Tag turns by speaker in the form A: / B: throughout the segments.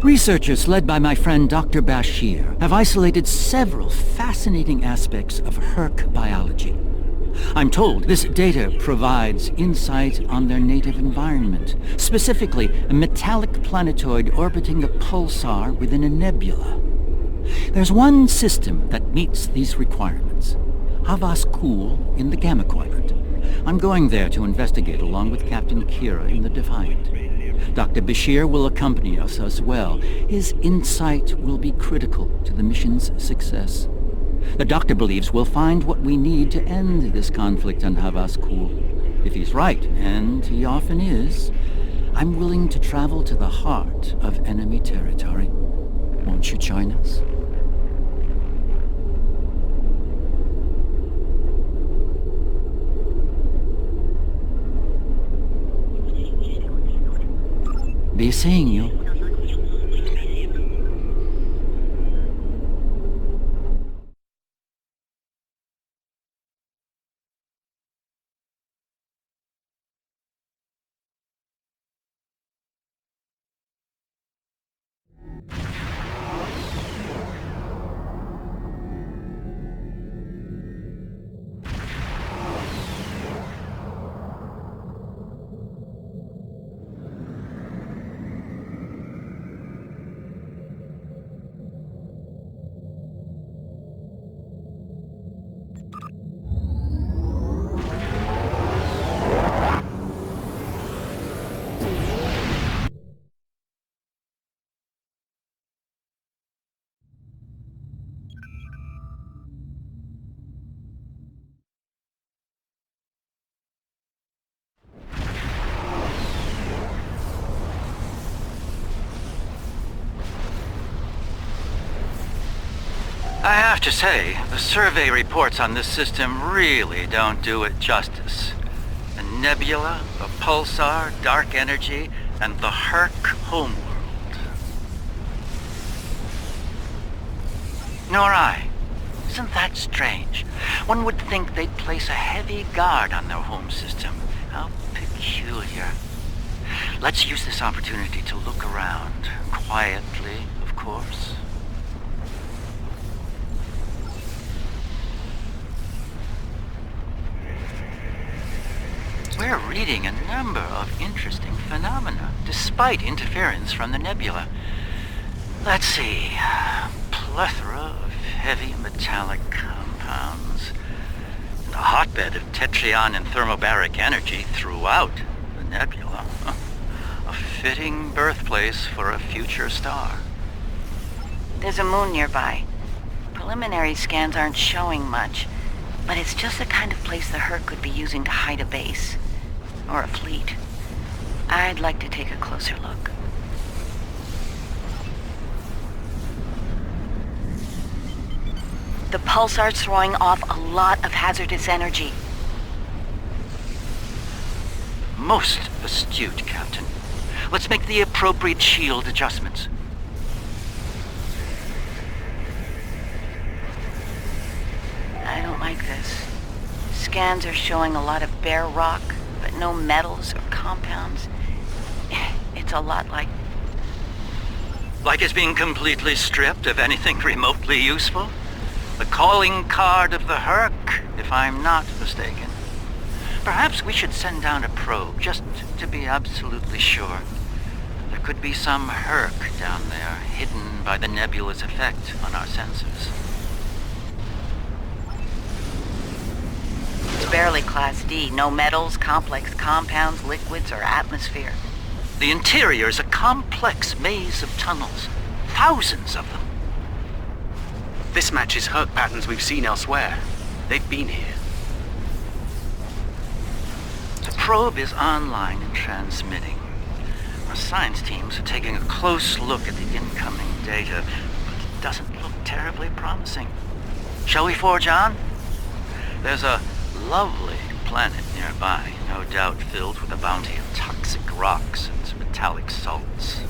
A: Researchers led by my friend Dr. Bashir have isolated several fascinating aspects of Hur'q biology. I'm told this data provides insight on their native environment, specifically a metallic planetoid orbiting a pulsar within a nebula. There's one system that meets these requirements. Havas Kul in the Gamma Quadrant. I'm going there to investigate along with Captain Kira in the Defiant. Dr. Bashir will accompany us as well. His insight will be critical to the mission's success. The doctor believes we'll find what we need to end this conflict on Havas Kul. If he's right, and he often is, I'm willing to travel to the heart of enemy territory. Won't you join us? Be seeing you. I have to say, the survey reports on this system really don't do it justice. A nebula, a pulsar, dark energy, and the Hur'q homeworld. Nor I. Isn't that strange? One would think they'd place a heavy guard on their home system. How peculiar. Let's use this opportunity to look around. Quietly, of course. We're reading a number of interesting phenomena, despite interference from the nebula. Let's see. Plethora of heavy metallic compounds. And a hotbed of tetryon and thermobaric energy throughout the nebula. A fitting birthplace for a future star.
B: There's a moon nearby. Preliminary scans aren't showing much, but it's just the kind of place the Hur'q could be using to hide a base. Or a fleet. I'd like to take a closer look. The pulsar's throwing off a lot of hazardous energy.
A: Most astute, Captain. Let's make the appropriate shield adjustments.
B: I don't like this. Scans are showing a lot of bare rock, but no metals or compounds. It's a lot like...
A: Like it's being completely stripped of anything remotely useful? The calling card of the Hur'q, if I'm not mistaken. Perhaps we should send down a probe, just to be absolutely sure. There could be some Hur'q down there, hidden by the nebula's effect on our sensors.
B: It's barely Class D. No metals, complex compounds, liquids, or atmosphere.
A: The interior's a complex maze of tunnels. Thousands of them.
C: This matches Hur'q patterns we've seen elsewhere. They've been here.
A: The probe is online and transmitting. Our science teams are taking a close look at the incoming data, but it doesn't look terribly promising. Shall we forge on? There's a lovely planet nearby, no doubt filled with a bounty of toxic rocks and metallic salts.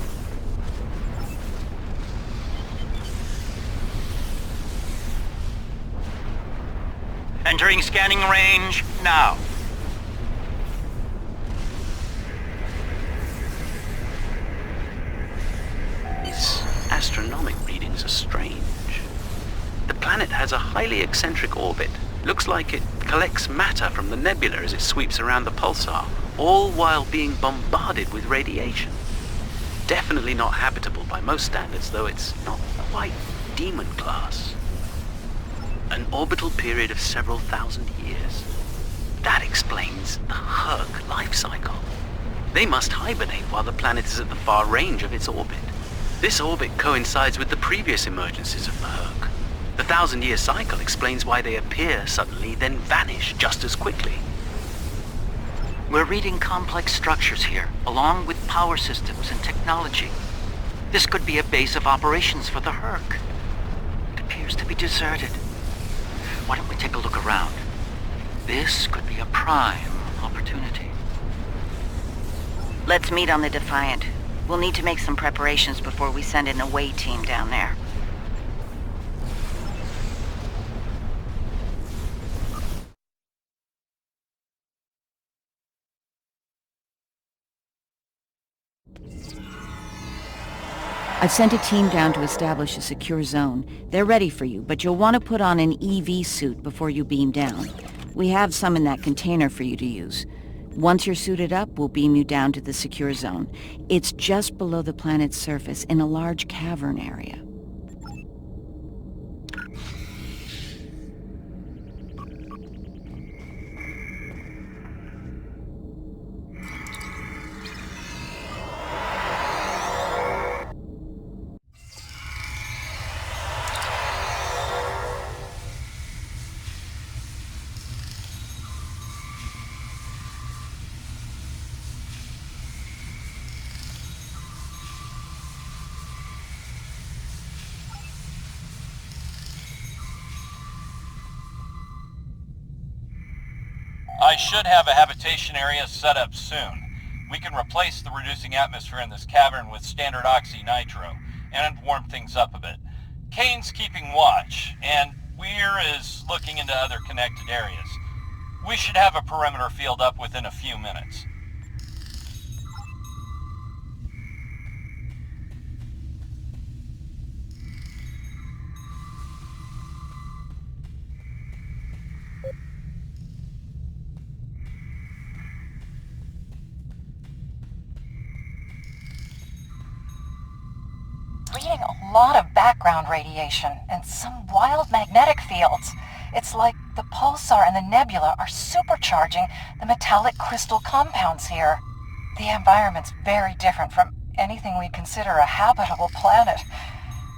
A: Entering scanning range now.
C: Is astronomic readings are strange. The planet has a highly eccentric orbit. Looks like it collects matter from the nebula as it sweeps around the pulsar, all while being bombarded with radiation. Definitely not habitable by most standards, though it's not quite demon class. An orbital period of several thousand years. That explains the Hur'q life cycle. They must hibernate while the planet is at the far range of its orbit. This orbit coincides with the previous emergencies of the Hur'q. The 1,000-year cycle explains why they appear suddenly, then vanish just as quickly.
A: We're reading complex structures here, along with power systems and technology. This could be a base of operations for the Hur'q. It appears to be deserted. Why don't we take a look around? This could be a prime opportunity.
B: Let's meet on the Defiant. We'll need to make some preparations before we send an away team down there. I've sent a team down to establish a secure zone. They're ready for you, but you'll want to put on an EV suit before you beam down. We have some in that container for you to use. Once you're suited up, we'll beam you down to the secure zone. It's just below the planet's surface in a large cavern area.
D: I should have a habitation area set up soon. We can replace the reducing atmosphere in this cavern with standard oxy-nitro, and warm things up a bit. Kane's keeping watch, and Weir is looking into other connected areas. We should have a perimeter field up within a few minutes.
E: Reading a lot of background radiation and some wild magnetic fields. It's like the pulsar and the nebula are supercharging the metallic crystal compounds here. The environment's very different from anything we'd consider a habitable planet.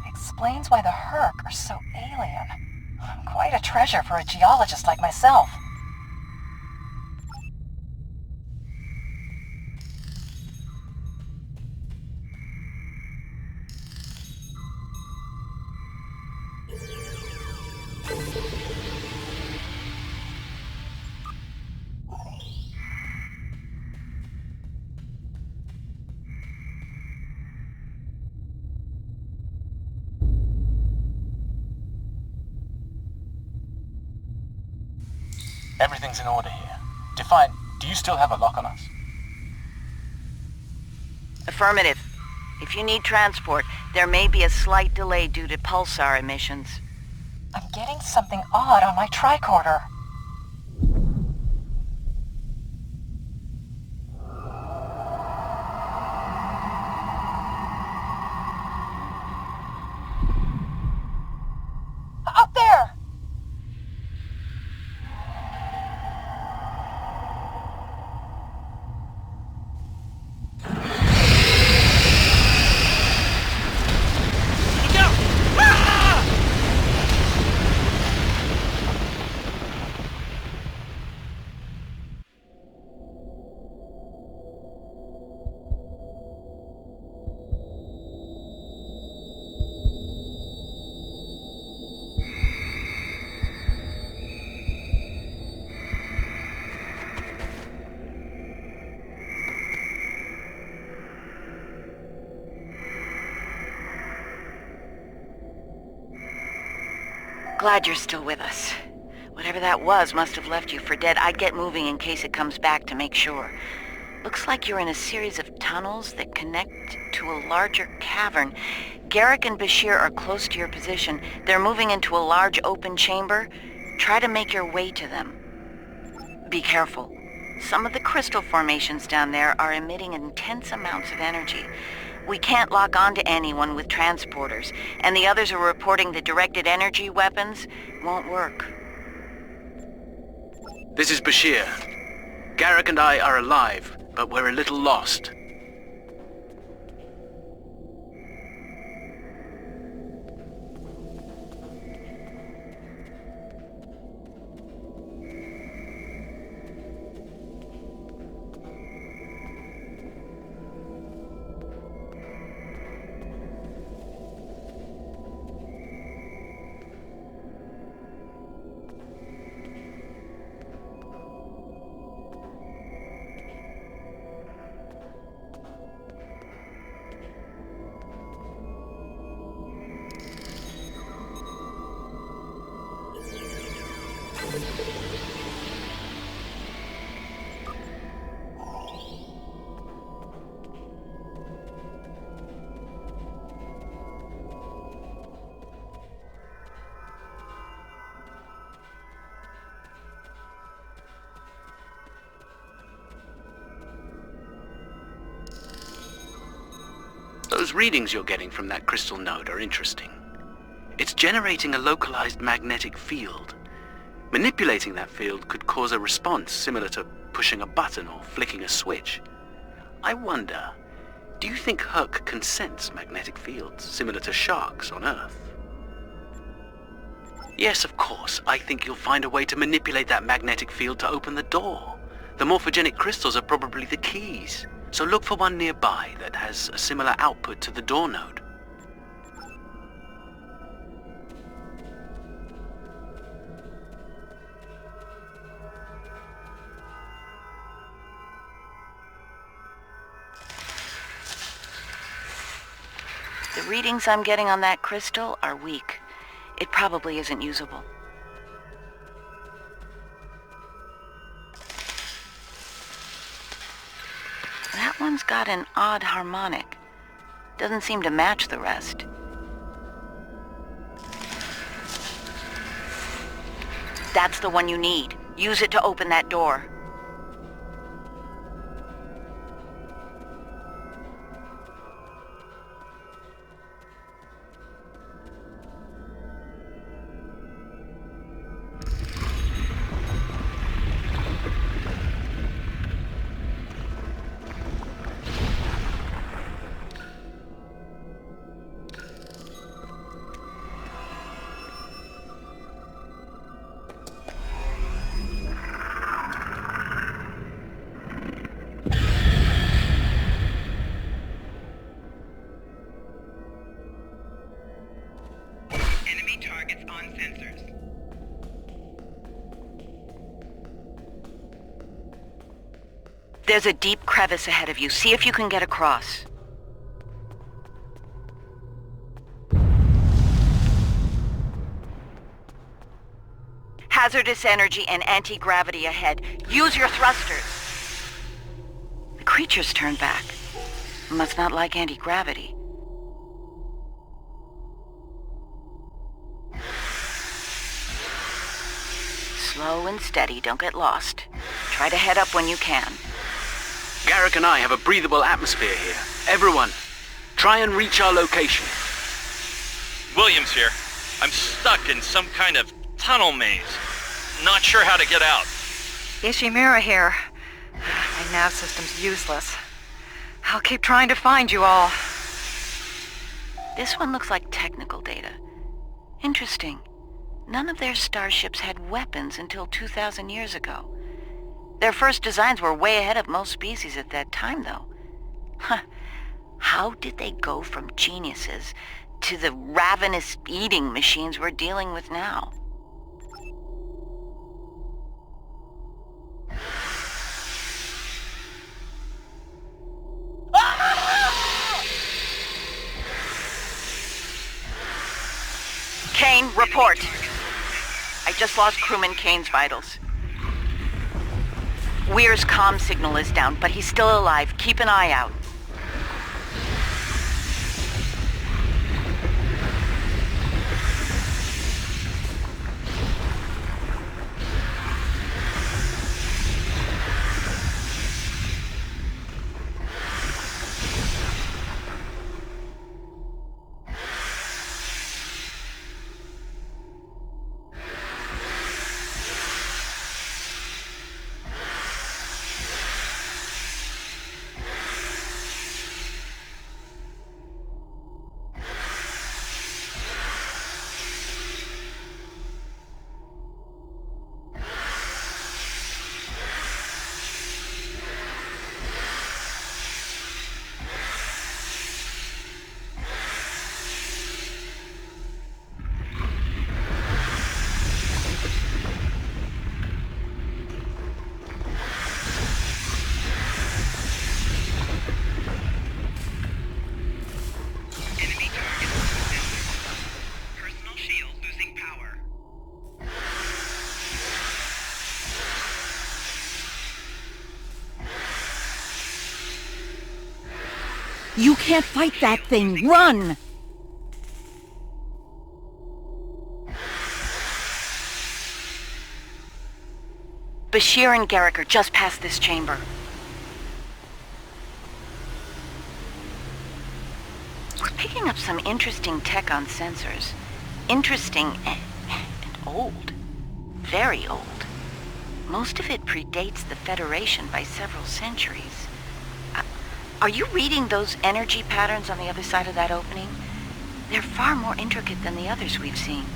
E: Explains why the Hur'q are so alien. Quite a treasure for a geologist like myself.
F: Everything's in order here. Defiant, do you still have a lock on us?
B: Affirmative. If you need transport, there may be a slight delay due to pulsar emissions.
E: I'm getting something odd on my tricorder. Up there!
B: Glad you're still with us. Whatever that was must have left you for dead. I'd get moving in case it comes back to make sure. Looks like you're in a series of tunnels that connect to a larger cavern. Garrick and Bashir are close to your position. They're moving into a large open chamber. Try to make your way to them. Be careful. Some of the crystal formations down there are emitting intense amounts of energy. We can't lock onto anyone with transporters, and the others are reporting the directed energy weapons won't work.
C: This is Bashir. Garrick and I are alive, but we're a little lost. Those readings you're getting from that crystal node are interesting. It's generating a localized magnetic field. Manipulating that field could cause a response similar to pushing a button or flicking a switch. I wonder, do you think Hur'q can sense magnetic fields similar to sharks on Earth? Yes, of course. I think you'll find a way to manipulate that magnetic field to open the door. The morphogenic crystals are probably the keys. So look for one nearby that has a similar output to the door node.
B: The readings I'm getting on that crystal are weak. It probably isn't usable. That one's got an odd harmonic. Doesn't seem to match the rest. That's the one you need. Use it to open that door.
G: Targets on sensors.
B: There's a deep crevice ahead of you. See if you can get across. Hazardous energy and anti-gravity ahead. Use your thrusters. The creature's turned back. Must not like anti-gravity. Slow and steady, don't get lost. Try to head up when you can.
C: Garrick and I have a breathable atmosphere here. Everyone, try and reach our location.
D: Williams here. I'm stuck in some kind of tunnel maze. Not sure how to get out.
E: Ishimura here. My nav system's useless. I'll keep trying to find you all.
B: This one looks like technical data. Interesting. None of their starships had weapons until 2,000 years ago. Their first designs were way ahead of most species at that time, though. How did they go from geniuses to the ravenous eating machines we're dealing with now? Kane, report. I just lost crewman Kane's vitals. Weir's comm signal is down, but he's still alive. Keep an eye out. You can't fight that thing! Run! Bashir and Garrick are just past this chamber. We're picking up some interesting tech on sensors. Interesting and old. Very old. Most of it predates the Federation by several centuries. Are you reading those energy patterns on the other side of that opening? They're far more intricate than the others we've seen.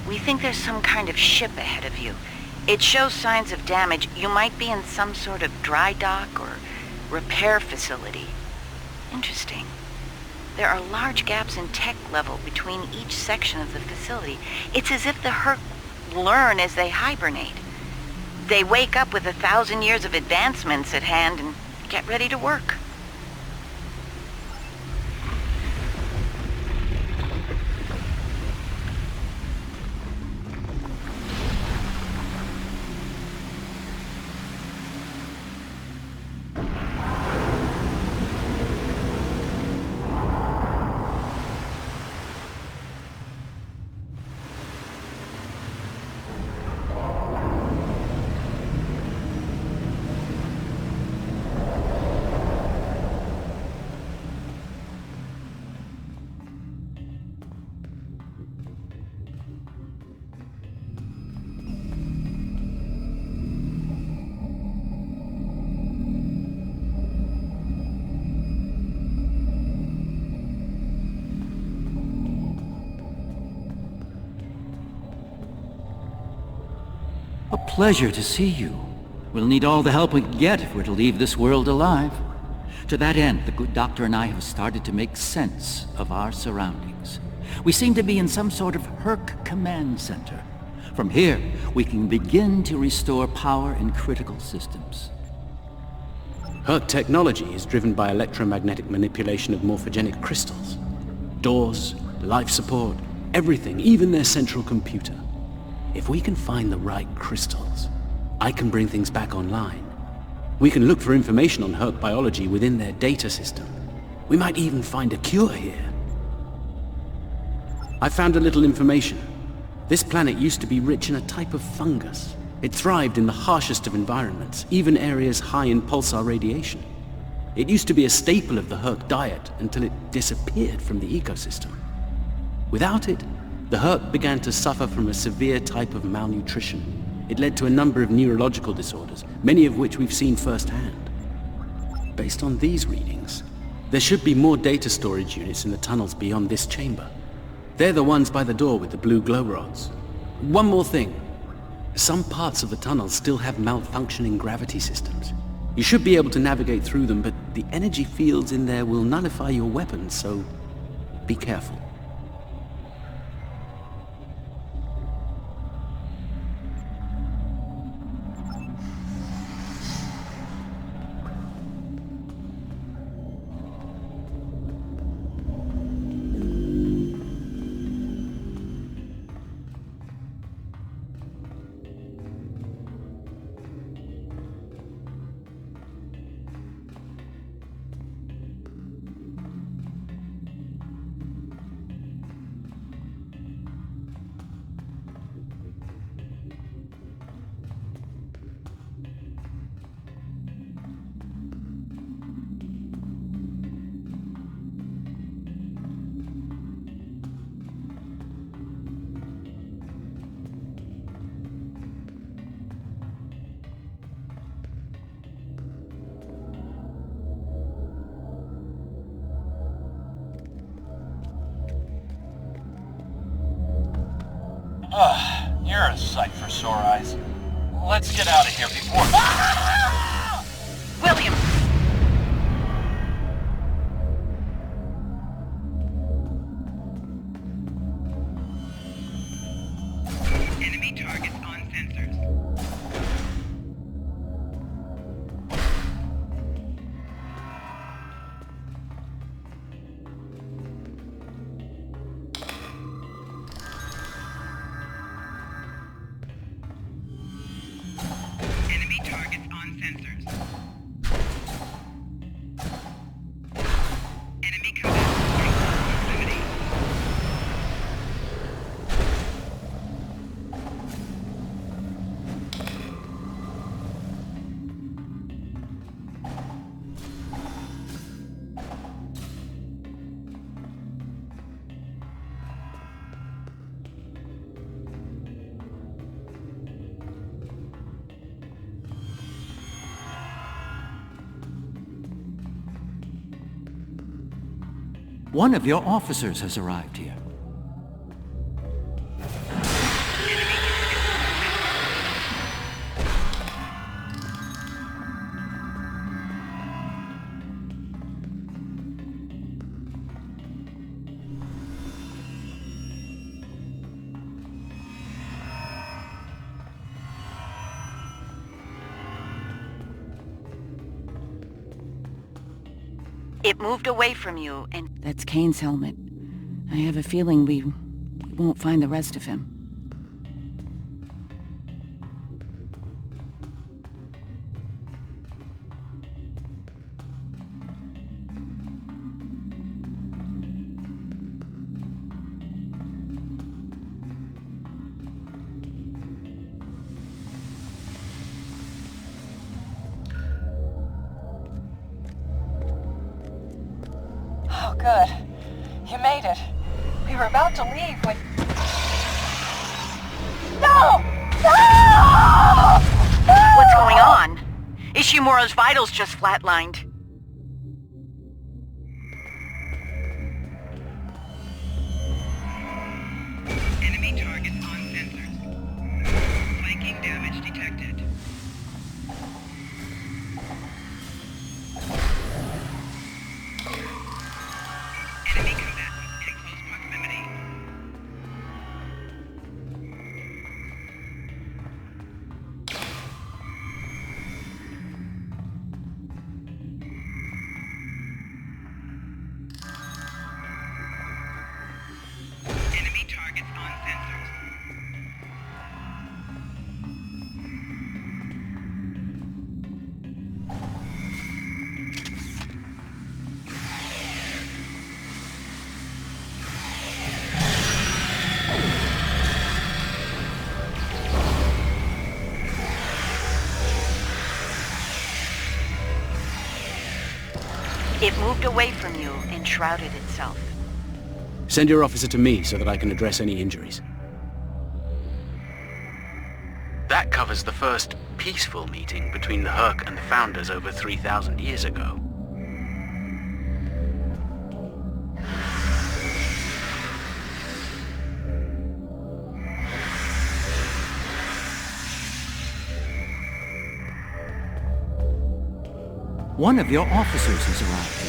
B: We think there's some kind of ship ahead of you. It shows signs of damage. You might be in some sort of dry dock or repair facility. Interesting. There are large gaps in tech level between each section of the facility. It's as if the Hur'q learn as they hibernate. They wake up with 1,000 years of advancements at hand and get ready to work.
A: A pleasure to see you. We'll need all the help we can get if we're to leave this world alive. To that end, the good doctor and I have started to make sense of our surroundings. We seem to be in some sort of Hur'q command center. From here, we can begin to restore power in critical systems.
G: Hur'q technology is driven by electromagnetic manipulation of morphogenic crystals. Doors, life support, everything, even their central computer. If we can find the right crystals, I can bring things back online. We can look for information on Hur'q biology within their data system. We might even find a cure here. I found a little information. This planet used to be rich in a type of fungus. It thrived in the harshest of environments, even areas high in pulsar radiation. It used to be a staple of the Hur'q diet until it disappeared from the ecosystem. Without it, the Hur'q began to suffer from a severe type of malnutrition. It led to a number of neurological disorders, many of which we've seen firsthand. Based on these readings, there should be more data storage units in the tunnels beyond this chamber. They're the ones by the door with the blue glow rods. One more thing. Some parts of the tunnels still have malfunctioning gravity systems. You should be able to navigate through them, but the energy fields in there will nullify your weapons, so be careful.
D: You're a sight for sore eyes. Let's get out of here before...
B: William!
H: Enemy targets on sensors. Enemy targets on sensors.
A: One of your officers has arrived here.
B: It moved away from you, and... That's Kane's helmet. I have a feeling we won't find the rest of him.
E: Oh, good. You made it. We were about to leave when... No! No!
B: What's going on? Ishimura's vitals just flatlined.
H: Enemy targets on sensors. Flanking damage detected. Enemy combatants in close proximity. Enemy targets on sensors.
B: It moved away from you and shrouded itself.
G: Send your officer to me so that I can address any injuries.
C: That covers the first peaceful meeting between the Hur'q and the Founders over 3,000 years ago.
A: One of your officers has arrived here.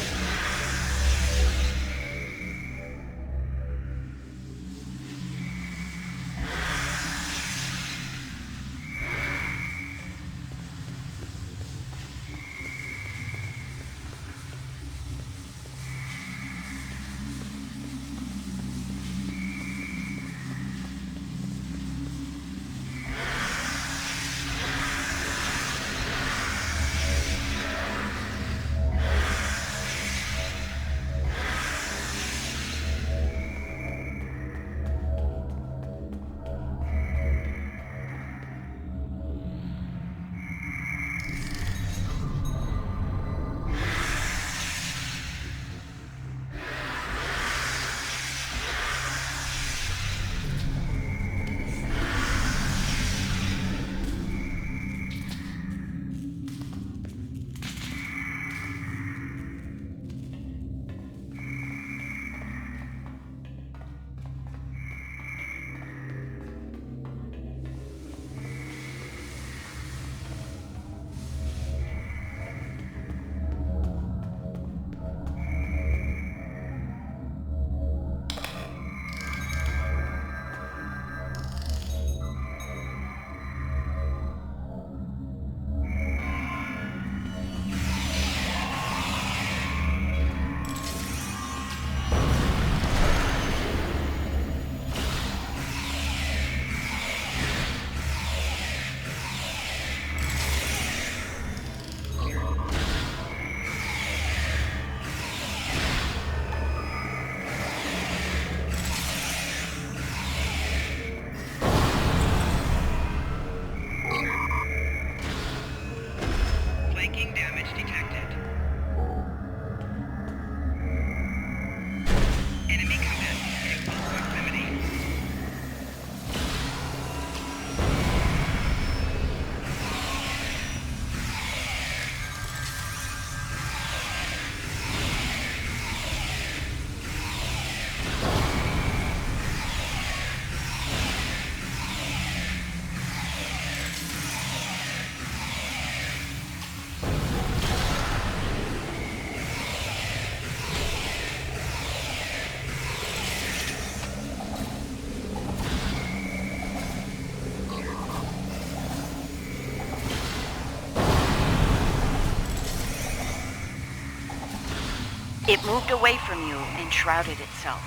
B: It moved away from you and shrouded itself.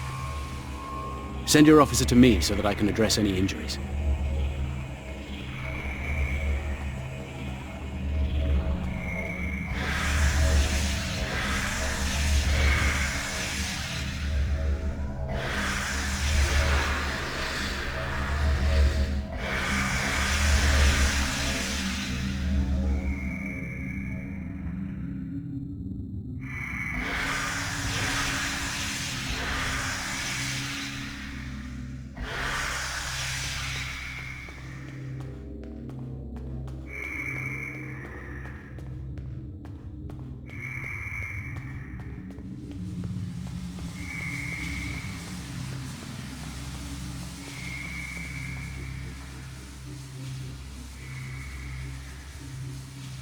G: Send your officer to me so that I can address any injuries.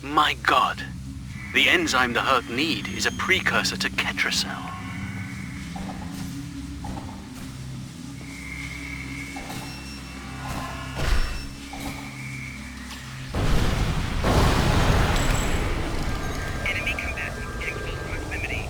C: My god. The enzyme the Hur'q need is a precursor to Ketracel.
H: Enemy combatants in close proximity.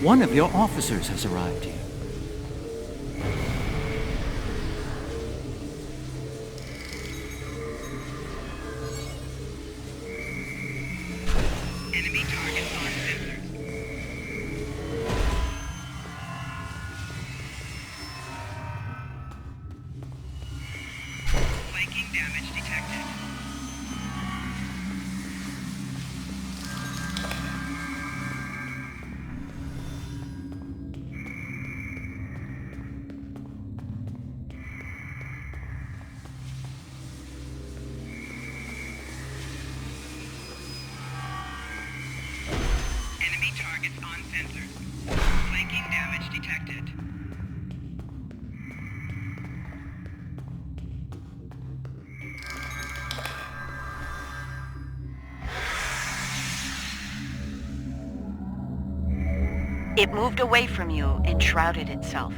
A: One of your officers has arrived here.
H: Enemy targets on sensors. Flanking damage detected. Enemy targets on sensors. Flanking damage detected.
B: It moved away from you and shrouded itself.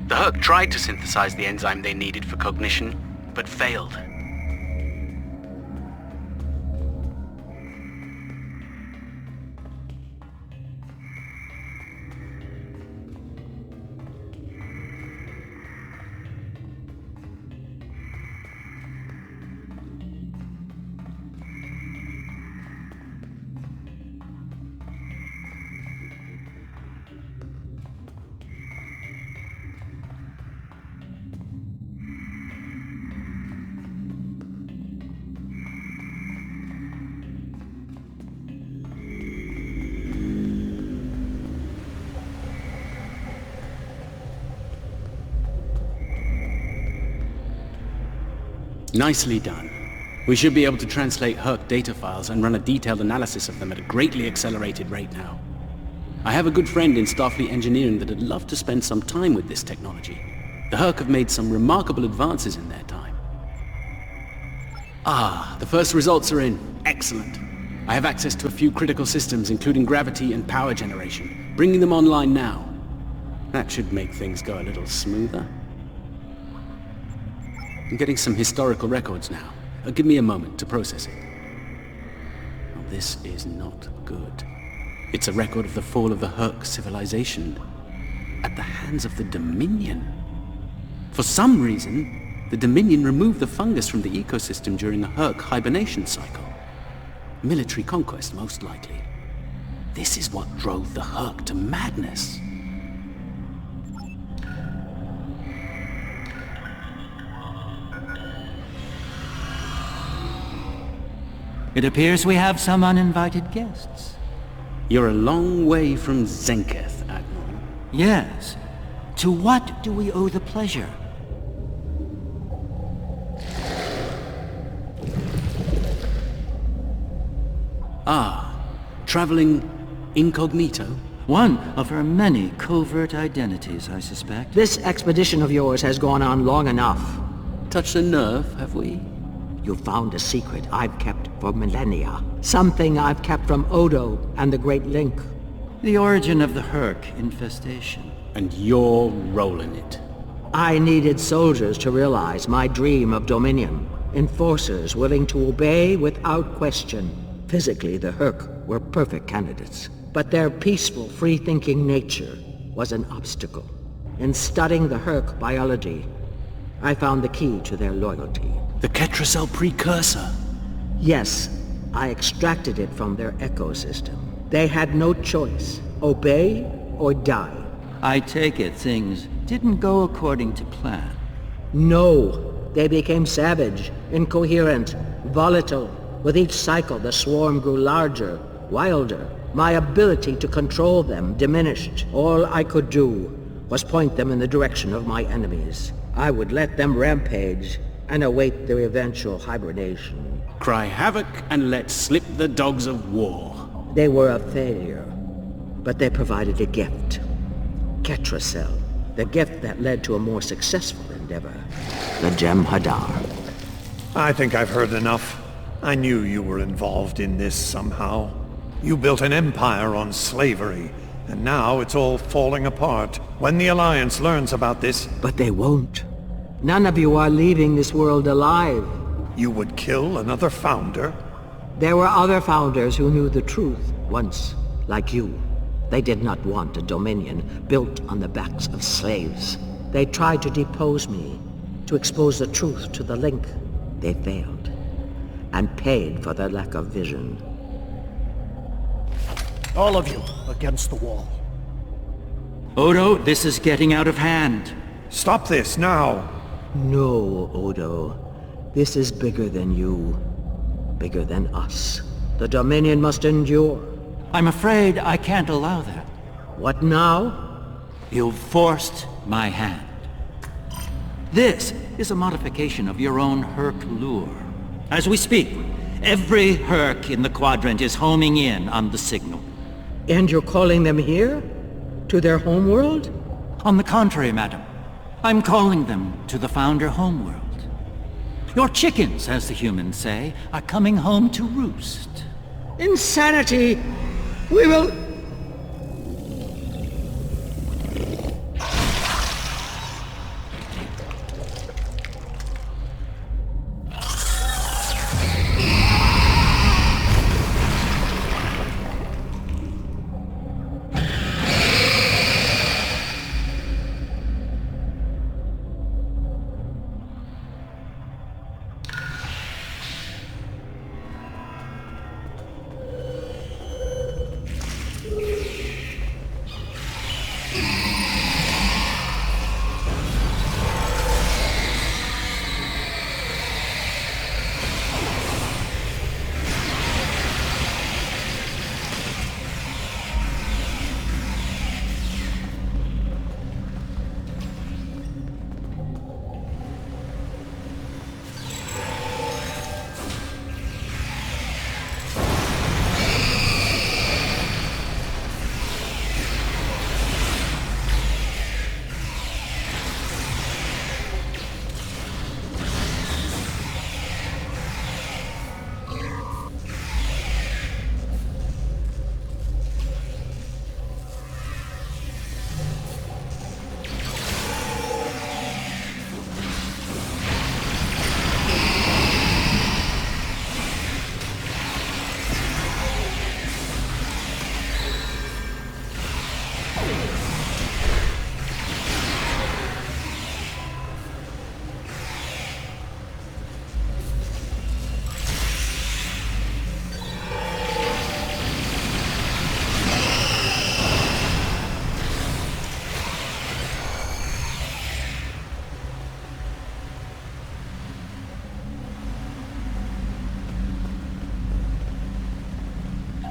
C: The Hur'q tried to synthesize the enzyme they needed for cognition, but failed.
G: Nicely done. We should be able to translate Hur'q data files and run a detailed analysis of them at a greatly accelerated rate now. I have a good friend in Starfleet engineering that'd love to spend some time with this technology. The Hur'q have made some remarkable advances in their time. Ah, the first results are in. Excellent. I have access to a few critical systems, including gravity and power generation. Bringing them online now. That should make things go a little smoother. I'm getting some historical records now. Give me a moment to process it. Oh, this is not good. It's a record of the fall of the Hur'q civilization at the hands of the Dominion. For some reason, the Dominion removed the fungus from the ecosystem during a Hur'q hibernation cycle. Military conquest, most likely. This is what drove the Hur'q to madness.
A: It appears we have some uninvited guests.
G: You're a long way from Zenketh, Admiral.
A: Yes. To what do we owe the pleasure?
G: Traveling incognito?
A: One of her many covert identities, I suspect.
I: This expedition of yours has gone on long enough.
G: Touched a nerve, have we?
I: You found a secret I've kept for millennia. Something I've kept from Odo and the Great Link.
A: The origin of the Hur'q infestation.
G: And you're rolling it.
I: I needed soldiers to realize my dream of dominion. Enforcers willing to obey without question. Physically, the Hur'q were perfect candidates. But their peaceful, free-thinking nature was an obstacle. In studying the Hur'q biology, I found the key to their loyalty.
G: The Ketracel precursor?
I: Yes, I extracted it from their ecosystem. They had no choice. Obey or die.
A: I take it things didn't go according to plan.
I: No, they became savage, incoherent, volatile. With each cycle, the swarm grew larger, wilder. My ability to control them diminished. All I could do was point them in the direction of my enemies. I would let them rampage and await their eventual hibernation.
G: Cry havoc and let slip the dogs of war.
I: They were a failure, but they provided a gift. Ketracel, the gift that led to a more successful endeavor. The Gem Hadar.
J: I think I've heard enough. I knew you were involved in this somehow. You built an empire on slavery, and now it's all falling apart. When the Alliance learns about this...
I: But they won't. None of you are leaving this world alive.
J: You would kill another founder?
I: There were other founders who knew the truth once, like you. They did not want a dominion built on the backs of slaves. They tried to depose me, to expose the truth to the Link. They failed, and paid for their lack of vision.
K: All of you, against the wall.
A: Odo, this is getting out of hand.
J: Stop this, now!
I: No, Odo. This is bigger than you. Bigger than us. The Dominion must endure.
A: I'm afraid I can't allow that.
I: What now?
A: You've forced my hand. This is a modification of your own Hur'q lure. As we speak, every Hur'q in the Quadrant is homing in on the signal.
I: And you're calling them here? To their homeworld?
A: On the contrary, madam. I'm calling them to the Founder homeworld. Your chickens, as the humans say, are coming home to roost.
I: Insanity! We will...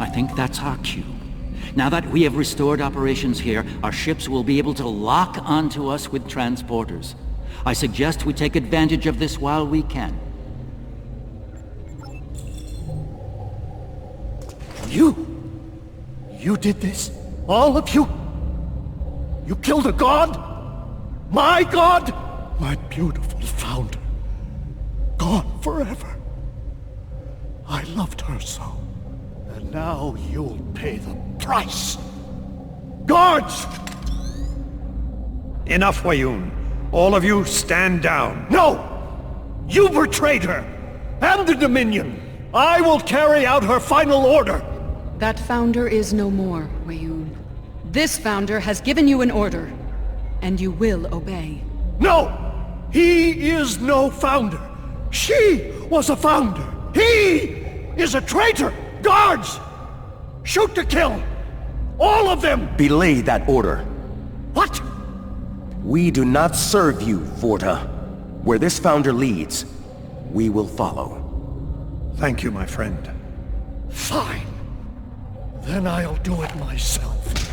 A: I think that's our cue. Now that we have restored operations here, our ships will be able to lock onto us with transporters. I suggest we take advantage of this while we can.
K: You did this? All of you? You killed a god? My god? My beautiful founder. Gone forever. I loved her so. And now you'll pay the price. Guards!
J: Enough, Wayun. All of you, stand down.
K: No! You betrayed her! And the Dominion! I will carry out her final order!
L: That founder is no more, Wayun. This founder has given you an order, and you will obey.
K: No! He is no founder! She was a founder! He is a traitor! Guards! Shoot to kill! All of them!
M: Belay that order.
K: What?
M: We do not serve you, Vorta. Where this founder leads, we will follow.
J: Thank you, my friend.
K: Fine. Then I'll do it myself.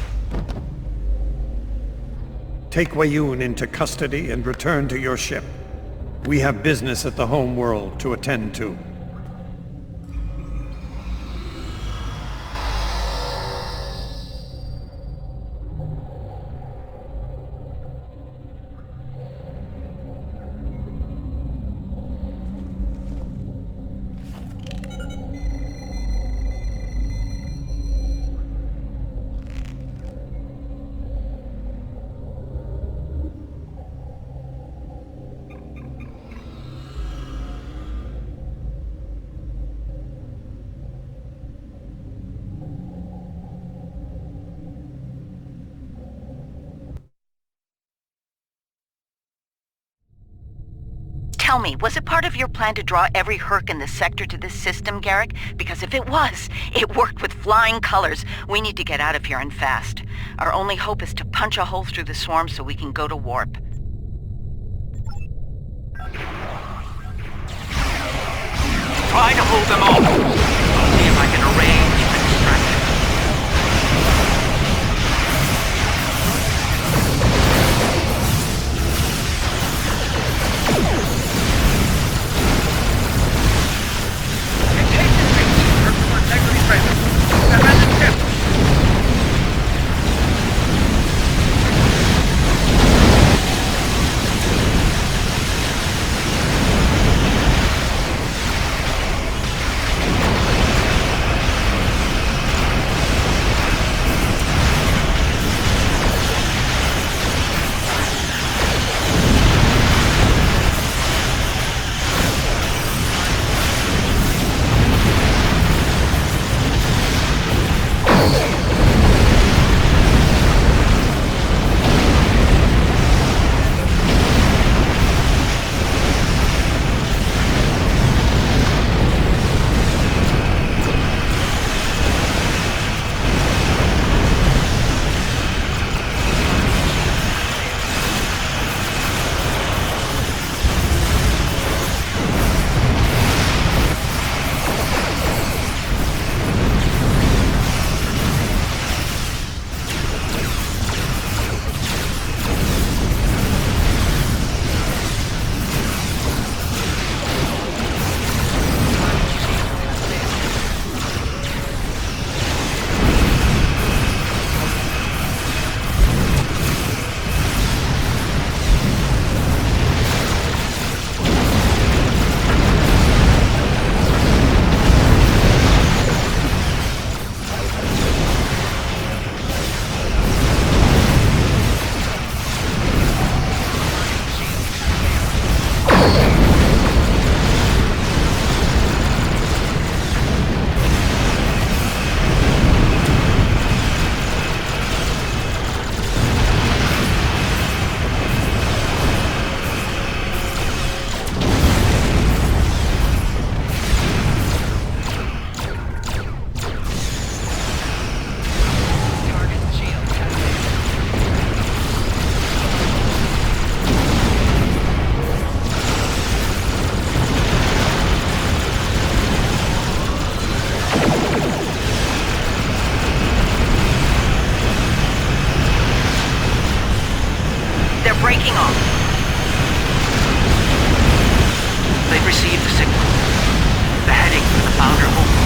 J: Take Wayun into custody and return to your ship. We have business at the home world to attend to.
B: Tell me, was it part of your plan to draw every Hur'q in the sector to this system, Garrick? Because if it was, it worked with flying colors. We need to get out of here and fast. Our only hope is to punch a hole through the swarm so we can go to warp.
C: Try to hold them off. I'll see if I can arrange a distraction.
B: They're breaking off.
A: They've received the signal. They're heading for the Founder homeworld.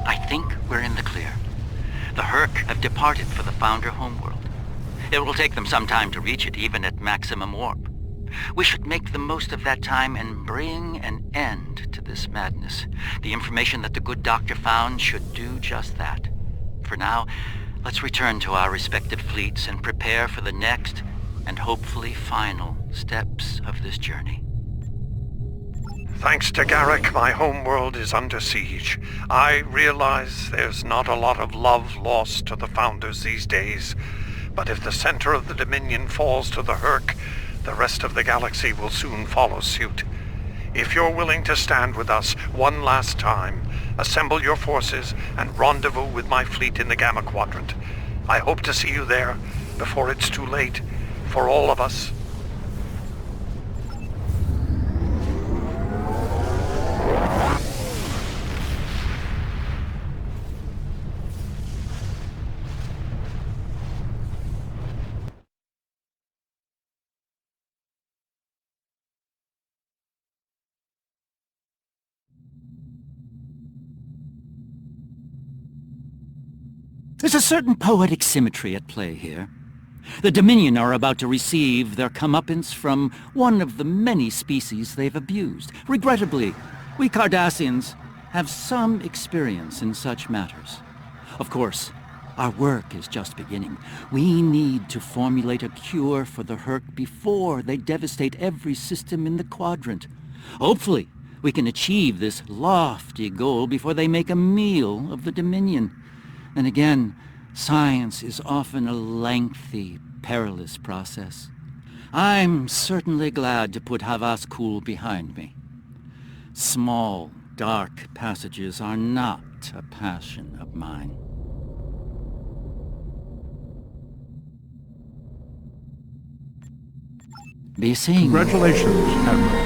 A: I think we're in the clear. The Hur'q have departed for the Founder homeworld. It will take them some time to reach it, even at maximum warp. We should make the most of that time and bring an end to this madness. The information that the good doctor found should do just that. For now, let's return to our respective fleets and prepare for the next, and hopefully final, steps of this journey.
J: Thanks to Garrick, my homeworld is under siege. I realize there's not a lot of love lost to the Founders these days, but if the center of the Dominion falls to the Hur'q, the rest of the galaxy will soon follow suit. If you're willing to stand with us one last time, assemble your forces and rendezvous with my fleet in the Gamma Quadrant. I hope to see you there before it's too late for all of us.
A: There's a certain poetic symmetry at play here. The Dominion are about to receive their comeuppance from one of the many species they've abused. Regrettably, we Cardassians have some experience in such matters. Of course, our work is just beginning. We need to formulate a cure for the Hur'q before they devastate every system in the Quadrant. Hopefully, we can achieve this lofty goal before they make a meal of the Dominion. And again, science is often a lengthy, perilous process. I'm certainly glad to put Havas Kul behind me. Small, dark passages are not a passion of mine. Be seeing you.
K: Congratulations, Admiral.